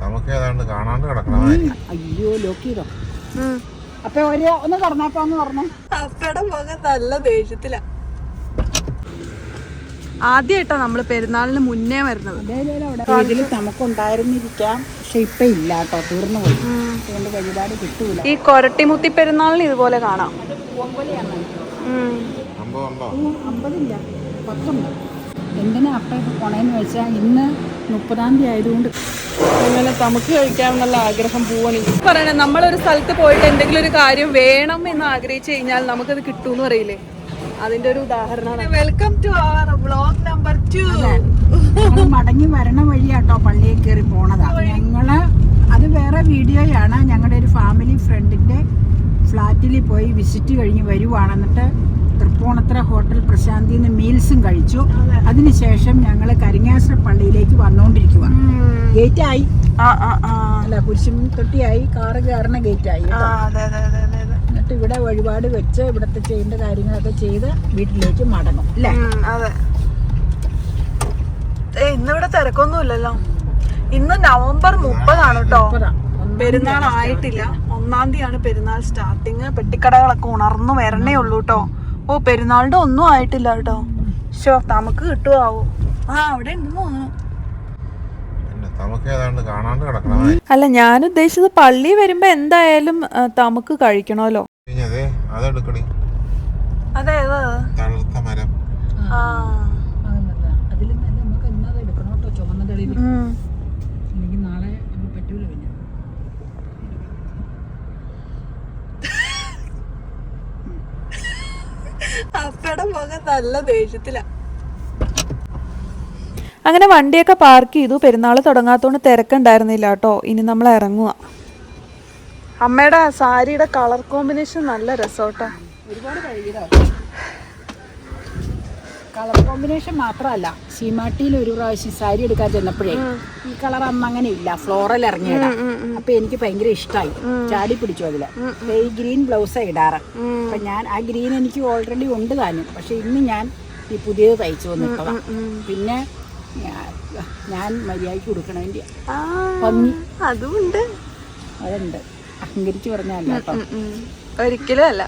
നമുക്ക് ഏതാണ്ട് കാണാണ്ട് കിടക്കണമായി. അയ്യോ ലോക്ക് ചെയ്തോ. അപ്പൊ ഒന്ന് പറഞ്ഞപ്പോ ഒന്ന് പറഞ്ഞു. അപ്പയുടെ മുഖം നല്ല ദേഷ്യത്തില. ആദ്യമായിട്ടാ നമ്മള് പെരുന്നാളിന് മുന്നേ വരുന്നത്. ഇതിൽ നമുക്കുണ്ടായിരുന്നിരിക്കാം, പക്ഷെ ഇപ്പൊ ഇല്ല കേട്ടോ, തീർന്നു പോയി. അതുകൊണ്ട് വഴിപാട് കിട്ടൂല. ഈ കൊരട്ടിമുത്തി പെരുന്നാളിന് ഇതുപോലെ കാണാം. 50 10 എന്തിനാ അപ്പ പോണേന്ന് വെച്ചാൽ ഇന്ന് 30-ാം തീയതി ആയതുകൊണ്ട് അങ്ങനെ നമുക്ക് കഴിക്കാമെന്നുള്ള ആഗ്രഹം പോവാണ്. പറയണേ, നമ്മളൊരു സ്ഥലത്ത് പോയിട്ട് എന്തെങ്കിലും ഒരു കാര്യം വേണം എന്ന് ആഗ്രഹിച്ചു കഴിഞ്ഞാൽ നമുക്കത് കിട്ടൂന്ന് പറയില്ലേ, അതിന്റെ ഒരു ഉദാഹരണമാണ്. Welcome to our vlog number 2. ഞങ്ങൾ മടങ്ങി വരണ വഴിയാട്ടോ പള്ളിയിൽ കയറി പോണതാ. ഞങ്ങള് അത് വേറെ വീഡിയോയാണ്. ഞങ്ങളുടെ ഒരു ഫാമിലി ഫ്രണ്ടിന്റെ ഫ്ലാറ്റിൽ പോയി വിസിറ്റ് കഴിഞ്ഞ് വരുവാണ്. എന്നിട്ട് തൃപ്പൂണിത്തുറ ഹോട്ടൽ പ്രശാന്തിന്ന് മീൽസും കഴിച്ചു. അതിനുശേഷം ഞങ്ങൾ കരിങ്ങാശ്ര പള്ളിയിലേക്ക് വന്നുകൊണ്ടിരിക്കുക. ഗേറ്റ് ആയി, അല്ല കുരിശും തൊട്ടിയായി, കാറ് കയറുന്ന ഗേറ്റ് ആയി. എന്നിട്ട് ഇവിടെ വഴിപാട് വെച്ച് ഇവിടത്തെ ചെയ്യേണ്ട കാര്യങ്ങളൊക്കെ ചെയ്ത് വീട്ടിലേക്ക് മടങ്ങും അല്ലേ? അതെ. ഇന്നിവിടെ തിരക്കൊന്നുമില്ലല്ലോ. ഇന്ന് നവംബർ 30 കേട്ടോ. പെരുന്നാൾ ആയിട്ടില്ല. 1-ാം തീയതിയാണ് പെരുന്നാൾ സ്റ്റാർട്ടിങ്. പെട്ടിക്കടകളൊക്കെ ഉണർന്നു വരണേ ഉള്ളൂ കേട്ടോ. ഓ, പെരുന്നാളിന്റെ ഒന്നും ആയിട്ടില്ല കേട്ടോ. ഷോ, നമുക്ക് കിട്ടുമാവോ? അവിടെ ഉണ്ടെന്ന് തോന്നുന്നു. അല്ല, ഞാൻ ഉദ്ദേശിച്ചത് പള്ളി വരുമ്പോ എന്തായാലും നമുക്ക് കഴിക്കണമല്ലോ. അതേതാ? അപ്പയുടെ മുഖം നല്ല ദേഷ്യത്തില. അങ്ങനെ വണ്ടിയൊക്കെ പാർക്ക് ചെയ്തു. പെരുന്നാൾ തുടങ്ങാത്തോണ്ട് തിരക്കുണ്ടായിരുന്നില്ല കേട്ടോ. ഇനി നമ്മൾ ഇറങ്ങുക. അമ്മയുടെ സാരിയുടെ കളർ കോമ്പിനേഷൻ നല്ല രസോട്ടോ. ഒരുപാട് കഴുകിയതോ. കളർ കോമ്പിനേഷൻ മാത്രമല്ല, സീമാട്ടിയിൽ ഒരു പ്രാവശ്യം സാരി എടുക്കാൻ ചെന്നപ്പോഴേ ഈ കളർ അന്ന് അങ്ങനെ ഇല്ല, ഫ്ലോറൽ ഇറങ്ങിയിടാം. അപ്പൊ എനിക്ക് ഭയങ്കര ഇഷ്ടമായി, ചാടി പിടിച്ചു അതില്. ഈ ഗ്രീൻ ബ്ലൗസാ ഇടാറ്. അപ്പൊ ഞാൻ ആ ഗ്രീൻ എനിക്ക് ഓൾറെഡി ഉണ്ട് താനും, പക്ഷെ ഇന്ന് ഞാൻ ഈ പുതിയത് തയ്ച്ചു വന്നിട്ടതാ. പിന്നെ ഞാൻ മര്യാദയ്ക്ക് കൊടുക്കണതിന്റെ ഭംഗി അതുണ്ട്. അതുണ്ട്, അഹങ്കരിച്ച് പറഞ്ഞല്ല കേട്ടോ, ഒരിക്കലും അല്ല.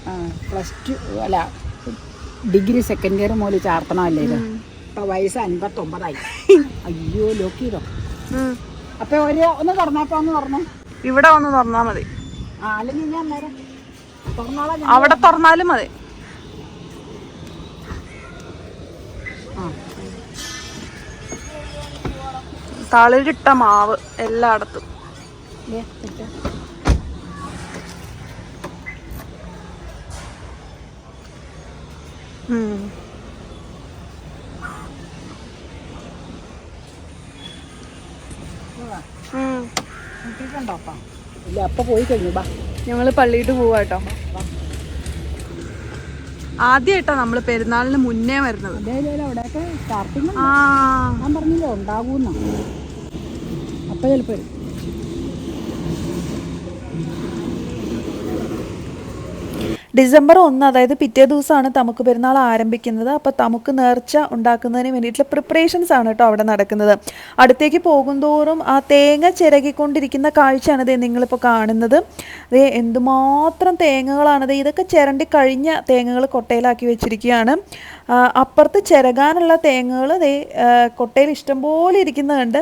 +2 അല്ല, ഡിഗ്രി സെക്കൻഡ് ഇയർ മുതൽ ചാർത്തണമല്ലേ ഇത്. ഇപ്പൊ വയസ്സ് 59ആയി. അയ്യോ ലോക്ക് ചെയ്തോ. അപ്പൊ ഒന്ന് തുറന്നപ്പോ ഒന്ന് പറഞ്ഞു. ഇവിടെ ഒന്ന് തുറന്നാ മതി. അല്ലെങ്കിൽ ഞാൻ നേരം തുറന്നോളാം. അവിടെ തുറന്നാലും മതി. തളിരിട്ട മാവ് എല്ലായിടത്തും. ഇല്ല, അപ്പൊ പോയി കഴിഞ്ഞു. ബാ, ഞങ്ങള് പള്ളിയിട്ട് പോവാട്ടോ. ആദ്യമായിട്ടാ നമ്മള് പെരുന്നാളിന് മുന്നേ വരുന്നത്. അവിടെയൊക്കെ സ്റ്റാർട്ടിങ് ഞാൻ പറഞ്ഞില്ലേ ഉണ്ടാകൂന്ന. അപ്പൊ ചിലപ്പോ ഡിസംബർ 1, അതായത് പിറ്റേ ദിവസമാണ് തമുക്ക് പെരുന്നാൾ ആരംഭിക്കുന്നത്. അപ്പോൾ തമുക്ക് നേർച്ച ഉണ്ടാക്കുന്നതിന് വേണ്ടിയിട്ടുള്ള പ്രിപ്പറേഷൻസ് ആണ് കേട്ടോ അവിടെ നടക്കുന്നത്. അടുത്തേക്ക് പോകുന്തോറും ആ തേങ്ങ ചിരകിക്കൊണ്ടിരിക്കുന്ന കാഴ്ചയാണ് ഇത് നിങ്ങളിപ്പോൾ കാണുന്നത്. അതേ എന്തുമാത്രം തേങ്ങകളാണത്. ഇതൊക്കെ ചിരണ്ടി കഴിഞ്ഞ തേങ്ങകൾ കൊട്ടയിലാക്കി വെച്ചിരിക്കുകയാണ്. അപ്പുറത്ത് ചിരകാനുള്ള തേങ്ങകൾ കൊട്ടയിൽ ഇഷ്ടംപോലെ ഇരിക്കുന്നുണ്ട്.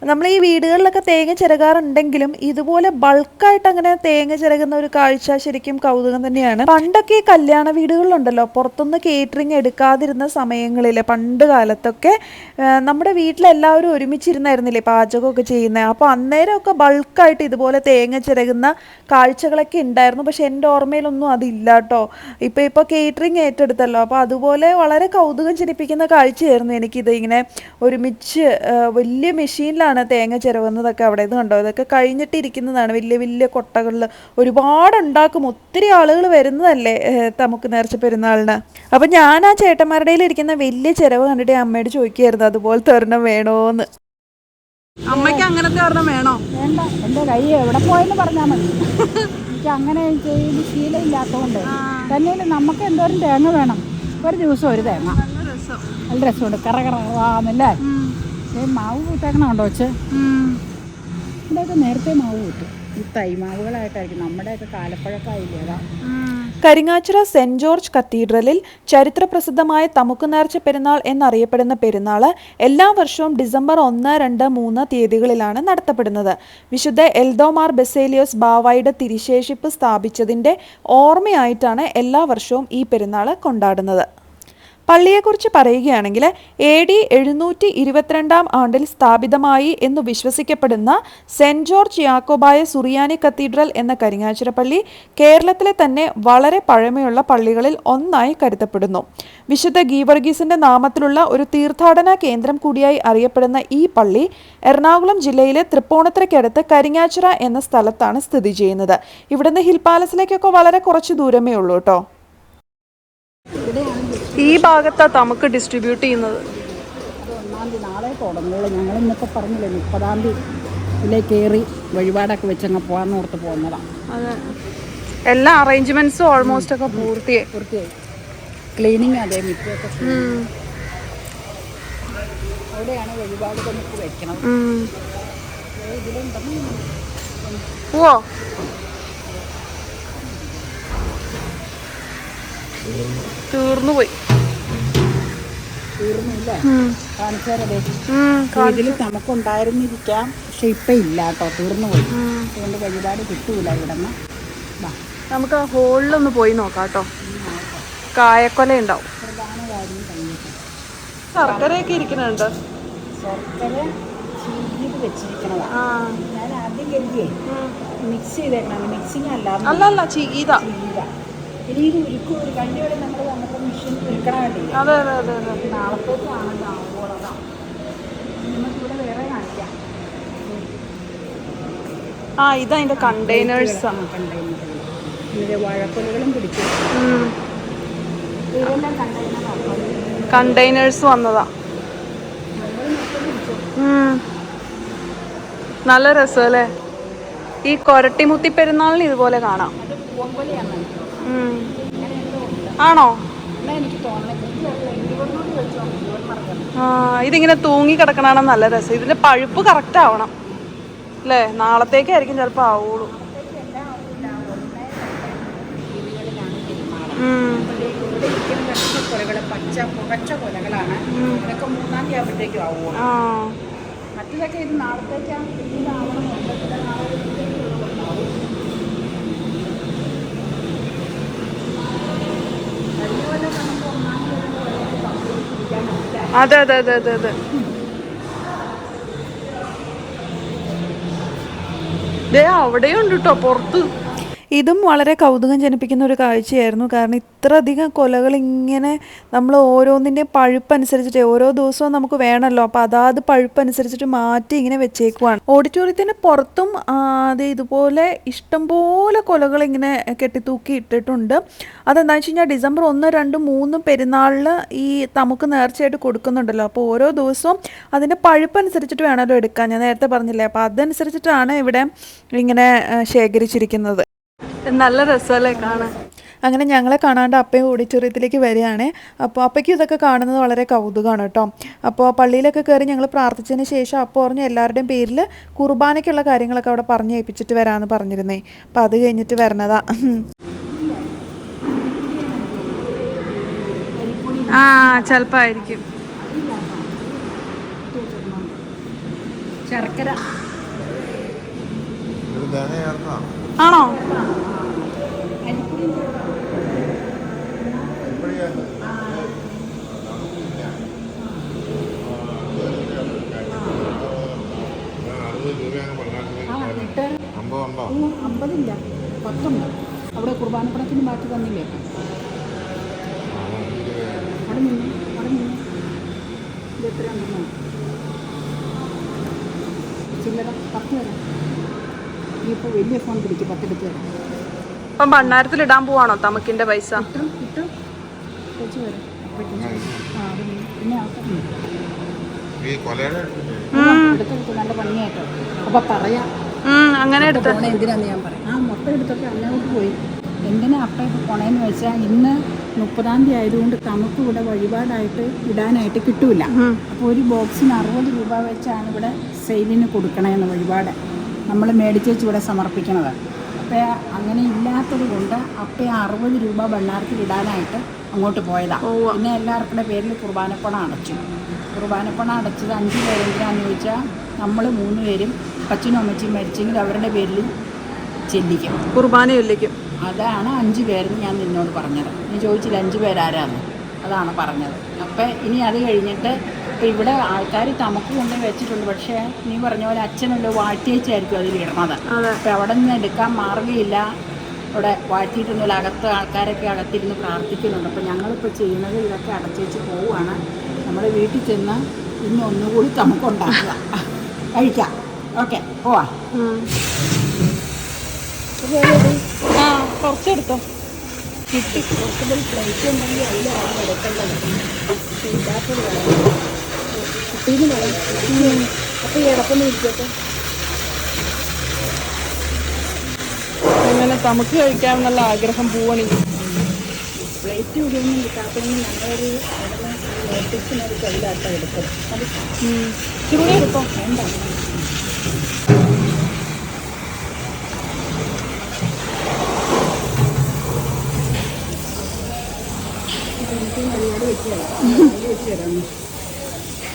നമ്മൾ ഈ വീടുകളിലൊക്കെ തേങ്ങ ചിരകാറുണ്ടെങ്കിലും ഇതുപോലെ ബൾക്കായിട്ട് അങ്ങനെ തേങ്ങ ചിരകുന്ന ഒരു കാഴ്ച ശരിക്കും കൗതുകം തന്നെയാണ്. പണ്ടൊക്കെ ഈ കല്യാണ വീടുകളിലുണ്ടല്ലോ, പുറത്തുനിന്ന് കേറ്ററിംഗ് എടുക്കാതിരുന്ന സമയങ്ങളിൽ പണ്ട് കാലത്തൊക്കെ നമ്മുടെ വീട്ടിലെല്ലാവരും ഒരുമിച്ചിരുന്നായിരുന്നില്ലേ പാചകമൊക്കെ ചെയ്യുന്നത്. അപ്പോൾ അന്നേരമൊക്കെ ബൾക്കായിട്ട് ഇതുപോലെ തേങ്ങ ചിരകുന്ന കാഴ്ചകളൊക്കെ ഉണ്ടായിരുന്നു. പക്ഷെ എൻ്റെ ഓർമ്മയിലൊന്നും അതില്ല കേട്ടോ. ഇപ്പോൾ കേറ്ററിംഗ് ഏറ്റെടുത്തല്ലോ, അപ്പോൾ അതുപോലെ വളരെ കൗതുകം ജനിപ്പിക്കുന്ന കാഴ്ചയായിരുന്നു എനിക്കിത്. ഇങ്ങനെ ഒരുമിച്ച് വലിയ മെഷീനിലാണ് തേങ്ങ ചിരവുന്നതൊക്കെ അവിടെ. ഇത് കണ്ടോ, ഇതൊക്കെ കഴിഞ്ഞിട്ടിരിക്കുന്നതാണ്. വലിയ വലിയ കൊട്ടകളിൽ ഒരുപാടുണ്ടാക്കും. ഒത്തിരി ആളുകൾ വരുന്നതല്ലേ നമുക്ക് നേർച്ച പെരുന്നാളിന്. അപ്പം ഞാൻ ആ ചേട്ടന്മാരുടെ ഇരിക്കുന്ന വലിയ ചിരവ് കണ്ടിട്ട് അമ്മയോട് ചോദിക്കുകയായിരുന്നു അതുപോലത്തെ ഒരെണ്ണം വേണോന്ന്. അമ്മയ്ക്ക് അങ്ങനത്തെ ഒരെണ്ണം വേണോ? വേണ്ട, എൻ്റെ കൈ എവിടെ പോയെന്ന് പറഞ്ഞാൽ മതി. എനിക്ക് അങ്ങനെ ചെയ്ത് ശീലമില്ലാത്തതുകൊണ്ട് തന്നെയും നമുക്ക് എന്തോരം തേങ്ങ വേണം. ഒരു ദിവസം ഒരു തേങ്ങ നല്ല രസമുണ്ട്. കറ കറവാന്നല്ലേ. മാവ് കൂട്ടേക്കണുണ്ടോ വെച്ച്? ഇവിടെ ഇവിടെയൊക്കെ നേരത്തെ മാവ് കിട്ടും. ഈ തൈമാവുകളായിട്ടായിരിക്കും. നമ്മുടെയൊക്കെ കാലപ്പഴക്കമായില്ലേ അതാ. കരിങ്ങാച്ചിറ സെന്റ് ജോർജ് കത്തീഡ്രലിൽ ചരിത്രപ്രസിദ്ധമായ തമുക്ക് നേർച്ച പെരുന്നാൾ എന്നറിയപ്പെടുന്ന പെരുന്നാൾ എല്ലാ വർഷവും ഡിസംബർ 1, 2, 3 തീയതികളിലാണ് നടത്തപ്പെടുന്നത്. വിശുദ്ധ എൽദോമാർ ബസേലിയോസ് ബാവായുടെ തിരുശേഷിപ്പ് സ്ഥാപിച്ചതിൻ്റെ ഓർമ്മയായിട്ടാണ് എല്ലാ വർഷവും ഈ പെരുന്നാൾ കൊണ്ടാടുന്നത്. പള്ളിയെക്കുറിച്ച് പറയുകയാണെങ്കിൽ AD 722 ആണ്ടിൽ സ്ഥാപിതമായി എന്നു വിശ്വസിക്കപ്പെടുന്ന സെന്റ് ജോർജ് യാക്കോബായ സുറിയാനി കത്തീഡ്രൽ എന്ന കരിങ്ങാച്ചിറ പള്ളി കേരളത്തിലെ തന്നെ വളരെ പഴമയുള്ള പള്ളികളിൽ ഒന്നായി കരുതപ്പെടുന്നു. വിശുദ്ധ ഗീവർഗീസിന്റെ നാമത്തിലുള്ള ഒരു തീർത്ഥാടന കേന്ദ്രം കൂടിയായി അറിയപ്പെടുന്ന ഈ പള്ളി എറണാകുളം ജില്ലയിലെ തൃപ്പൂണിത്തുറയ്ക്കടുത്ത് കരിങ്ങാച്ചിറ എന്ന സ്ഥലത്താണ് സ്ഥിതി ചെയ്യുന്നത്. ഇവിടുന്ന് ഹിൽ പാലസിലേക്കൊക്കെ വളരെ കുറച്ച് ദൂരമേ ഉള്ളൂ കേട്ടോ. ഈ ഭാഗത്താണ് നമുക്ക് ഡിസ്ട്രിബ്യൂട്ട് ചെയ്യുന്നത്. അത് 1-ാം തീയതി നാളെ തുടങ്ങുള്ളൂ. ഞങ്ങൾ ഇന്നിപ്പോൾ പറഞ്ഞില്ലേ 30-ാം തീയതി ഇതിലേ കയറി വഴിപാടൊക്കെ വെച്ചങ്ങ് പോകാമെന്ന് ഓർത്ത് പോകുന്നതാണ്. അതെ, എല്ലാ അറേഞ്ച്മെന്റ്സും ഓൾമോസ്റ്റ് ഒക്കെ പൂർത്തിയായി. ക്ലീനിങ് അതേ മിറ്റൊക്കെ അവിടെയാണ് വഴിപാട് നമുക്ക് വെക്കണം. ഓ തീർന്നുപോയി. തീർന്നില്ല കാണിച്ചാലേ ഇതിൽ നമുക്കുണ്ടായിരുന്നിരിക്കാം. പക്ഷെ ഇപ്പം ഇല്ല കേട്ടോ, തീർന്നു പോയി. അതുകൊണ്ട് വഴിപാട് കിട്ടൂല ഇവിടെ നിന്ന്. നമുക്ക് ഹോളിലൊന്ന് പോയി നോക്കാം കേട്ടോ. കായക്കൊല ഉണ്ടാവും. പ്രധാന കാര്യം കഴിഞ്ഞിട്ട് ശർക്കരയൊക്കെ ഇരിക്കുന്നുണ്ട്. ശർക്കര ചീകിയത് വെച്ചിരിക്കണതാണ്. ഞാൻ ആദ്യം കരുതിയേ മിക്സ് ചെയ്തേക്കണം. മിക്സിങ് അല്ല ചീകീത. ഇനി ഇത് ഉരുക്കും. ഒരു കഴിഞ്ഞ വരെ നമ്മൾ നമുക്ക് മെഷീൻ ഉരുക്കണം വേണ്ടിയില്ല. അതെ നാളത്തേക്കാണല്ലോ ആവുമ്പോഴതാണ്. നമുക്കിവിടെ വേറെ കാണിക്കാം. ഇതതിന്റെ കണ്ടെയ്നേഴ്സ് ആണ്. ഇതിൻ്റെ വാഴക്കൊലകളും പിടിക്കും. ഇതെല്ലാം കണ്ടെയ്നേഴ്സ് വന്നതാ. നല്ല രസമല്ലേ? ഈ കൊരട്ടിമുത്തി പെരുന്നാളിന് ഇതുപോലെ കാണാം. ആണോ? ഇതിങ്ങനെ തൂങ്ങി കിടക്കണ നല്ല രസം. ഇതിന്റെ പഴുപ്പ് കറക്റ്റ് ആവണം അല്ലേ? നാളത്തേക്കായിരിക്കും ചിലപ്പോൾ ആവുള്ളൂ. പച്ച കൊലകളാണ്. ഇതൊക്കെ 3-ാം തീയതി ആകുമ്പോഴത്തേക്കും ആവുള്ളൂ. മറ്റതൊക്കെ ഇത് നാളത്തേക്കാണ്. അതെ അവിടെയും ഉണ്ട് കേട്ടോ പുറത്ത്. ഇതും വളരെ കൗതുകം ജനിപ്പിക്കുന്ന ഒരു കാഴ്ചയായിരുന്നു. കാരണം ഇത്രയധികം കൊലകൾ ഇങ്ങനെ നമ്മൾ ഓരോന്നിൻ്റെയും പഴുപ്പനുസരിച്ചിട്ട് ഓരോ ദിവസവും നമുക്ക് വേണമല്ലോ. അപ്പോൾ അതാത് പഴുപ്പനുസരിച്ചിട്ട് മാറ്റി ഇങ്ങനെ വെച്ചേക്കുവാണ്. ഓഡിറ്റോറിയത്തിന് പുറത്തും അത് ഇതുപോലെ ഇഷ്ടംപോലെ കൊലകൾ ഇങ്ങനെ കെട്ടിത്തൂക്കി ഇട്ടിട്ടുണ്ട്. അതെന്താണെന്ന് വെച്ച് കഴിഞ്ഞാൽ ഡിസംബർ 1, 2, 3 പെരുന്നാളിൽ ഈ നമുക്ക് നേർച്ചയായിട്ട് കൊടുക്കുന്നുണ്ടല്ലോ. അപ്പോൾ ഓരോ ദിവസവും അതിൻ്റെ പഴുപ്പനുസരിച്ചിട്ട് വേണമല്ലോ എടുക്കാൻ. ഞാൻ നേരത്തെ പറഞ്ഞില്ലേ. അപ്പോൾ അതനുസരിച്ചിട്ടാണ് ഇവിടെ ഇങ്ങനെ ശേഖരിച്ചിരിക്കുന്നത്. നല്ല രസമല്ലേ കാണാൻ. അങ്ങനെ ഞങ്ങളെ കാണാണ്ട് അപ്പയും ഓഡിറ്റോറിയത്തിലേക്ക് വരികയാണ്. അപ്പോൾ അപ്പയ്ക്കും ഇതൊക്കെ കാണുന്നത് വളരെ കൗതുകമാണ് കേട്ടോ. അപ്പോൾ പള്ളിയിലൊക്കെ കയറി ഞങ്ങൾ പ്രാർത്ഥിച്ചതിന് ശേഷം അപ്പോൾ പറഞ്ഞ് എല്ലാവരുടെയും പേരിൽ കുർബാനയ്ക്കുള്ള കാര്യങ്ങളൊക്കെ അവിടെ പറഞ്ഞ് ഏൽപ്പിച്ചിട്ട് വരാമെന്ന് പറഞ്ഞിരുന്നേ. അപ്പോൾ അത് കഴിഞ്ഞിട്ട് വരണതാ. ചിലപ്പോൾ ആയിരിക്കും. ശർക്കര ആണോ? അമ്പതില്ല 10 അവിടെ കുർബാനപ്പണത്തിന് മാറ്റി തന്നില്ലേ? അവിടെ നിന്ന് ഇത് എത്രയാണെന്നോ ചില്ലറ 10 തരാം. നീ ഇപ്പോൾ വലിയ ഫോൺ പിടിക്കും 10 എടുത്ത് തരാം. അപ്പം ഭണ്ണാരത്തിൽ ഇടാൻ പോവാണോ തമക്കിൻ്റെ പൈസ? കിട്ടും വെച്ച് വരാം. പിന്നെ എടുത്തെടുത്ത് നല്ല ഭംഗിയായിട്ടോ. അപ്പം പറയാം അങ്ങനെ എടുത്ത് എന്തിനാന്ന് ഞാൻ പറയാം. മൊത്തം എടുത്തൊക്കെ അങ്ങോട്ട് പോയി. എന്തിനാ അപ്പം ഇപ്പോൾ പോണേന്ന് വെച്ചാൽ ഇന്ന് 30-ാം തീയതി ആയതുകൊണ്ട് നമുക്ക് ഇവിടെ വഴിപാടായിട്ട് ഇടാനായിട്ട് കിട്ടൂല. അപ്പോൾ ഒരു ബോക്സിന് 60 രൂപ വെച്ചാണ് ഇവിടെ സെയിലിന് കൊടുക്കണമെന്ന് വഴിപാട്. നമ്മൾ മേടിച്ചേച്ച് ഇവിടെ സമർപ്പിക്കണത്. അപ്പോൾ അങ്ങനെ ഇല്ലാത്തത് കൊണ്ട് അപ്പം 60 രൂപ ഭണ്ണാരത്തിൽ ഇടാനായിട്ട് അങ്ങോട്ട് പോയതാണ്. പിന്നെ എല്ലാവർക്കുടെ പേരിൽ കുർബാനപ്പണം അടച്ചു. കുർബാനപ്പണം അടച്ചത് 5 പേരെന്തിനാന്ന് ചോദിച്ചാൽ നമ്മൾ 3 പേരും അച്ഛനും അമ്മച്ചിയും മരിച്ചെങ്കിൽ അവരുടെ പേരിൽ ചെല്ലിക്കും, കുർബാന ചെല്ലിക്കും. അതാണ് 5 പേരെന്ന് ഞാൻ നിന്നോട് പറഞ്ഞത്. നീ ചോദിച്ചില്ല 5 പേരാരാന്ന്, അതാണ് പറഞ്ഞത്. അപ്പം ഇനി അത് കഴിഞ്ഞിട്ട് ഇപ്പോൾ ഇവിടെ ആൾക്കാർ തമക്ക് കൊണ്ട് വെച്ചിട്ടുണ്ട്. പക്ഷേ നീ പറഞ്ഞ പോലെ അച്ഛനല്ലോ വാഴ്ത്തിയേച്ചായിരിക്കും അതിൽ ഇടണത്. അപ്പം അവിടെ നിന്ന് എടുക്കാൻ മാർഗ്ഗമില്ല. അവിടെ വാഴ്ത്തിയിട്ടൊന്നുമില്ല. അകത്ത് ആൾക്കാരൊക്കെ അകത്തിരുന്ന് പ്രാർത്ഥിക്കുന്നുണ്ട്. അപ്പം ഞങ്ങളിപ്പോൾ ചെയ്യുന്നത് ഇതൊക്കെ അടച്ചേച്ച് പോവുകയാണ്. നമ്മൾ വീട്ടിൽ ചെന്ന് ഇനി ഒന്നുകൂടി തമക്കുണ്ടാക്കുക, കഴിക്കാം. ഓക്കെ, പോവാ. കുറച്ചെടുത്തോ. കിട്ടി പോസിബിൾ പ്ലേറ്റ് ഉണ്ടെങ്കിൽ അതിലാണ് എടുക്കേണ്ടത്. ഇല്ലാത്തത് വേണം, കുട്ടീന്ന് വേണം. അപ്പോൾ ഈ ഇടപ്പൊന്നും ഇരിക്കട്ടെ. അങ്ങനെ നമുക്ക് കഴിക്കാമെന്നുള്ള ആഗ്രഹം പോവാണെങ്കിൽ പ്ലേറ്റ് ഇവിടെയൊന്നും കിട്ടാത്തെങ്കിൽ ഞങ്ങളൊരു നോട്ടീസിനൊരു കയ്യിലാട്ടം എടുക്കും. അത് ചൂടി എടുത്തോ. വേണ്ട,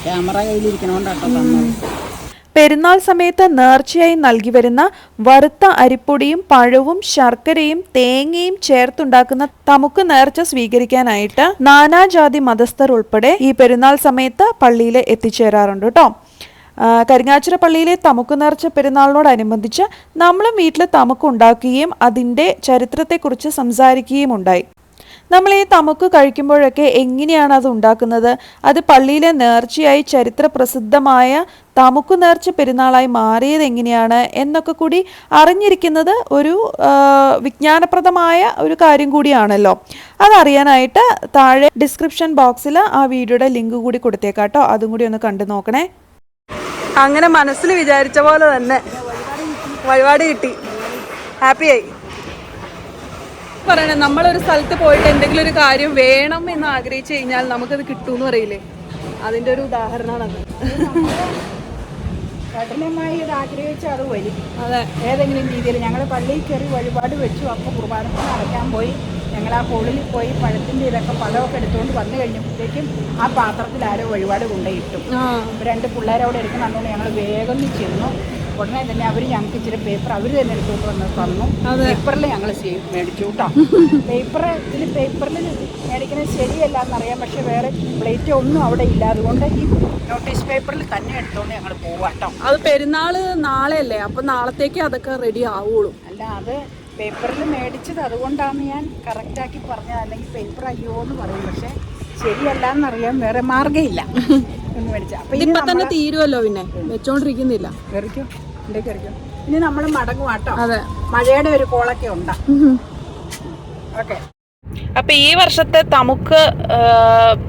ക്യാമറ കയ്യിലിരിക്കണോണ്ടാട്ടോ തന്നത്. പെരുന്നാൾ സമയത്ത് നേർച്ചയായി നൽകി വരുന്ന വറുത്ത അരിപ്പൊടിയും പഴവും ശർക്കരയും തേങ്ങയും ചേർത്തുണ്ടാക്കുന്ന തമുക്ക് നേർച്ച സ്വീകരിക്കാനായിട്ട് നാനാജാതി മതസ്ഥർ ഉൾപ്പെടെ ഈ പെരുന്നാൾ സമയത്ത് പള്ളിയിൽ എത്തിച്ചേരാറുണ്ട് കേട്ടോ. കരിങ്ങാച്ചിറ പള്ളിയിലെ തമുക്ക് നേർച്ച പെരുന്നാളിനോടനുബന്ധിച്ച് നമ്മളും വീട്ടിൽ തമുക്ക് ഉണ്ടാക്കുകയും അതിൻ്റെ ചരിത്രത്തെക്കുറിച്ച് സംസാരിക്കുകയും ഉണ്ടായി. നമ്മൾ ഈ തമുക്ക് കഴിക്കുമ്പോഴൊക്കെ എങ്ങനെയാണ് അത് ഉണ്ടാക്കുന്നത്, അത് പള്ളിയിലെ നേർച്ചയായി ചരിത്ര പ്രസിദ്ധമായ തമുക്ക് നേർച്ച പെരുന്നാളായി മാറിയത് എങ്ങനെയാണ് എന്നൊക്കെ കൂടി അറിഞ്ഞിരിക്കുന്നത് ഒരു വിജ്ഞാനപ്രദമായ ഒരു കാര്യം കൂടിയാണല്ലോ. അതറിയാനായിട്ട് താഴെ ഡിസ്ക്രിപ്ഷൻ ബോക്സിൽ ആ വീഡിയോയുടെ ലിങ്ക് കൂടി കൊടുത്തേക്കാട്ടോ, അതും കൂടി ഒന്ന് കണ്ടു നോക്കണേ. അങ്ങനെ മനസ്സിൽ വിചാരിച്ച പോലെ തന്നെ വഴിപാട് കിട്ടി, ഹാപ്പിയായി. പറയണേ, നമ്മളൊരു സ്ഥലത്ത് പോയിട്ട് എന്തെങ്കിലും ഒരു കാര്യം വേണം എന്ന് ആഗ്രഹിച്ചു കഴിഞ്ഞാൽ നമുക്കത് കിട്ടുമെന്ന് പറയില്ലേ, അതിൻ്റെ ഒരു ഉദാഹരണമാണത്. കഠിനമായി ഇത് ആഗ്രഹിച്ച് അത് വരും. അതെ, ഏതെങ്കിലും രീതിയിൽ ഞങ്ങൾ പള്ളിയിൽ കയറി വഴിപാട് വെച്ചു. അപ്പോൾ കുർബാനപ്പണം അടയ്ക്കാൻ പോയി. ഞങ്ങൾ ആ കോളിൽ പോയി പഴത്തിൻ്റെ ഇതൊക്കെ പഴമൊക്കെ എടുത്തുകൊണ്ട് വന്നു കഴിഞ്ഞപ്പോഴത്തേക്കും ആ പാത്രത്തിൽ ആരോ വഴിപാട് കൊണ്ടുപോയിട്ടു. 2 പിള്ളേരവിടെ എടുക്കുന്നുണ്ടോ ഞങ്ങൾ വേഗം ചെന്നു. ഉടനെ തന്നെ അവർ ഞങ്ങൾക്ക് ഇച്ചിരി പേപ്പർ അവർ തന്നെ എടുത്തുകൊണ്ട് വന്ന് തന്നു. പേപ്പറിൽ ഞങ്ങൾ മേടിച്ചു കേട്ടോ. പേപ്പറിൽ മേടിക്കുന്നത് ശരിയല്ല എന്നറിയാം, പക്ഷെ വേറെ പ്ലേറ്റ് ഒന്നും അവിടെ ഇല്ല. അതുകൊണ്ട് ഈ നോട്ടീസ് പേപ്പറിൽ തന്നെ എടുത്തുകൊണ്ട് ഞങ്ങൾ പോവാട്ടോ. അത് പെരുന്നാൾ നാളെ അല്ലേ, അപ്പം നാളത്തേക്ക് അതൊക്കെ റെഡി ആവുള്ളൂ. അല്ല, അത് പേപ്പറിൽ മേടിച്ചത് അതുകൊണ്ടാണ് ഞാൻ കറക്റ്റാക്കി പറഞ്ഞത്. അല്ലെങ്കിൽ പേപ്പർ അയ്യോ എന്ന് പറയും, പക്ഷെ ശരിയല്ല എന്നറിയാം, വേറെ മാർഗ്ഗമില്ല എന്ന് മേടിച്ച. അപ്പം ഇപ്പം തന്നെ തീരുമല്ലോ, പിന്നെ വെച്ചോണ്ടിരിക്കുന്നില്ല. കയറിക്കോ, എൻ്റെ കയറിക്കോ. ഇനി നമ്മൾ മടങ്ങുവാട്ടോ. അതെ, മഴയുടെ ഒരു കോളൊക്കെ ഉണ്ട്. ഓക്കെ. അപ്പൊ ഈ വർഷത്തെ തമുക്ക്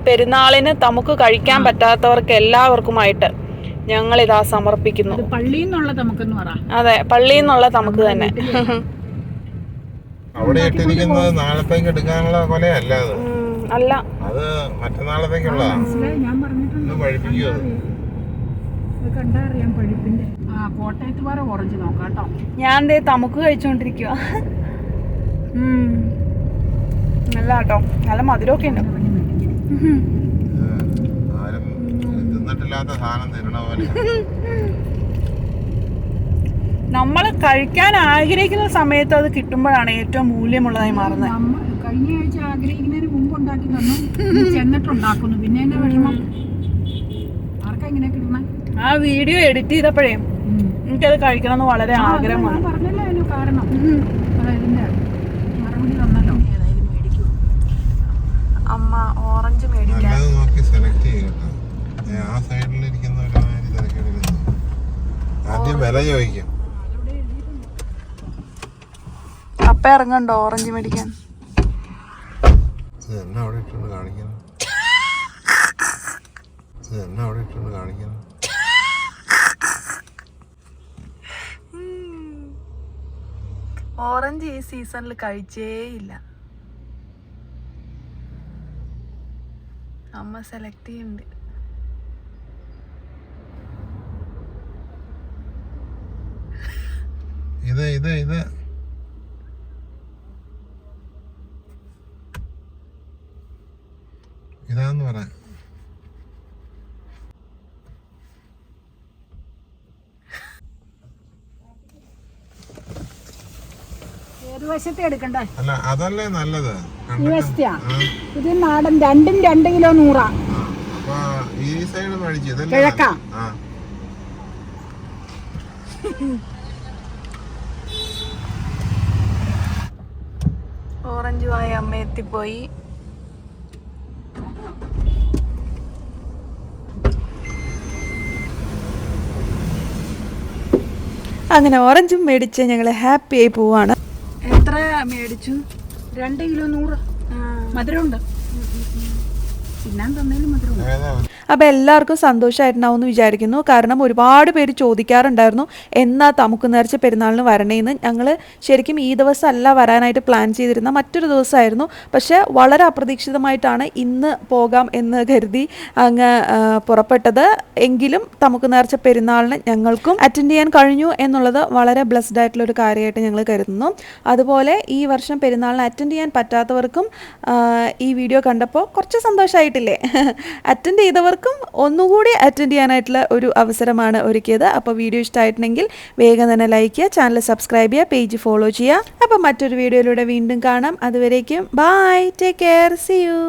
പെരുന്നാളിന് തമുക്ക് കഴിക്കാൻ പറ്റാത്തവർക്ക് എല്ലാവർക്കുമായിട്ട് ഞങ്ങൾ ഇതാ സമർപ്പിക്കുന്നു. പള്ളിയിൽ നിന്നുള്ള തമുക്കെന്ന് പറ. അതെ, പള്ളിയിൽ നിന്നുള്ള തമുക്ക് തന്നെ. അവിടെ ഇട്ടിരിക്കുന്നത് നാളത്തേക്ക് എടുക്കാനുള്ള കൊലയല്ല, അത് അല്ല, അത് മറ്റന്നാളത്തേക്കുള്ള. ഞാൻ പറഞ്ഞിട്ടുണ്ട്, കണ്ടറിയാം പഴുപ്പിന്റെ. കോട്ടയത്ത് പാറ ഓറഞ്ച് നോക്കാം കേട്ടോ. ഞാൻ ദേ തമുക്ക് കഴിച്ചോണ്ടിരിക്കുക. നല്ല കേട്ടോ, നല്ല മധുരമൊക്കെ ഉണ്ട്. ആരും തിന്നിട്ടില്ലാത്ത സാധനം തരണ പോലെ. നമ്മൾ കഴിക്കാൻ ആഗ്രഹിക്കുന്ന സമയത്ത് അത് കിട്ടുമ്പോഴാണ് ഏറ്റവും മൂല്യമുള്ളതായി മാറുന്നത്. കഴിഞ്ഞ ആഴ്ച ആഗ്രഹിക്കുന്നതിന് മുമ്പ് ഉണ്ടാക്കി തന്നു, ചെന്നിട്ടുണ്ടാക്കുന്നു. പിന്നെ എന്നെ വിഷമം ആർക്കാ ഇങ്ങനെ കിട്ടണം. ആ വീഡിയോ എഡിറ്റ് ചെയ്തപ്പോഴേ എനിക്കത് കഴിക്കണമെന്ന് വളരെ ആഗ്രഹമാണ്. പറഞ്ഞല്ലോ അതിന് കാരണം. അതിന്റെ മറുപടി തന്നല്ലോ. ഏതായാലും മേടിക്കും. അമ്മ ഓറഞ്ച് മേടിക്കാൻ നോക്കി സെലക്ട് ചെയ്യട്ടോ. ആ സൈഡിലിരിക്കുന്നവരെ ആദ്യം വില ചോദിക്കും. അപ്പ ഇറങ്ങണ്ടോ ഓറഞ്ച് മേടിക്കാൻ? എന്നെ അവിടെ ഇട്ടുണ്ട് കാണിക്കണം. ഓറഞ്ച് ഈ സീസണിൽ കഴിച്ചേയില്ല. അമ്മ സെലക്ട് ചെയ്യുന്നുണ്ട്. ഇത് ഇതാന്ന് പറയാം. ഏത് വശത്തെ എടുക്കണ്ടേ? അല്ല അതല്ലേ നല്ലത്. ഈ വശത്തെയാ? ഇത് നാടൻ, രണ്ടും 2 കിലോ 100. അപ്പൊ ഈ സൈഡ് മേടിച്ചു. കിഴക്കാ? ഓറഞ്ചുമായി അമ്മ എത്തിപ്പോയി. അങ്ങനെ ഓറഞ്ചും മേടിച്ച് ഞങ്ങൾ ഹാപ്പി ആയി പോവാണ്. എത്ര മേടിച്ചു? 2 കിലോ 100. മധുരമുണ്ട്. തിന്നാൻ തന്നതിൽ മധുരമുണ്ട്. അപ്പോൾ എല്ലാവർക്കും സന്തോഷമായിട്ടുണ്ടാവും എന്ന് വിചാരിക്കുന്നു. കാരണം ഒരുപാട് പേര് ചോദിക്കാറുണ്ടായിരുന്നു എന്നാ തമുക്ക് നേർച്ച പെരുന്നാളിന് വരണേന്ന്. ഞങ്ങൾ ശരിക്കും ഈ ദിവസമല്ല വരാനായിട്ട് പ്ലാൻ ചെയ്തിരുന്ന, മറ്റൊരു ദിവസമായിരുന്നു. പക്ഷേ വളരെ അപ്രതീക്ഷിതമായിട്ടാണ് ഇന്ന് പോകാം എന്ന് കരുതി അങ്ങ് പുറപ്പെട്ടത്. എങ്കിലും തമുക്ക് നേർച്ച പെരുന്നാളിന് ഞങ്ങൾക്കും അറ്റൻഡ് ചെയ്യാൻ കഴിഞ്ഞു എന്നുള്ളത് വളരെ ബ്ലെസ്ഡ് ആയിട്ടുള്ളൊരു കാര്യമായിട്ട് ഞങ്ങൾ കരുതുന്നു. അതുപോലെ ഈ വർഷം പെരുന്നാളിന് അറ്റൻഡ് ചെയ്യാൻ പറ്റാത്തവർക്കും ഈ വീഡിയോ കണ്ടപ്പോൾ കുറച്ച് സന്തോഷമായിട്ടില്ലേ? അറ്റൻഡ് ചെയ്തവർക്കും ഒന്നുകൂടി അറ്റൻഡ് ചെയ്യാനായിട്ടുള്ള ഒരു അവസരമാണ് ഒരുക്കിയത്. അപ്പോൾ വീഡിയോ ഇഷ്ടമായിട്ടുണ്ടെങ്കിൽ വേഗം തന്നെ ലൈക്ക് ചെയ്യുക, ചാനൽ സബ്സ്ക്രൈബ് ചെയ്യുക, പേജ് ഫോളോ ചെയ്യുക. അപ്പോൾ മറ്റൊരു വീഡിയോയിലൂടെ വീണ്ടും കാണാം. അതുവരേക്കും bye, take care, see U.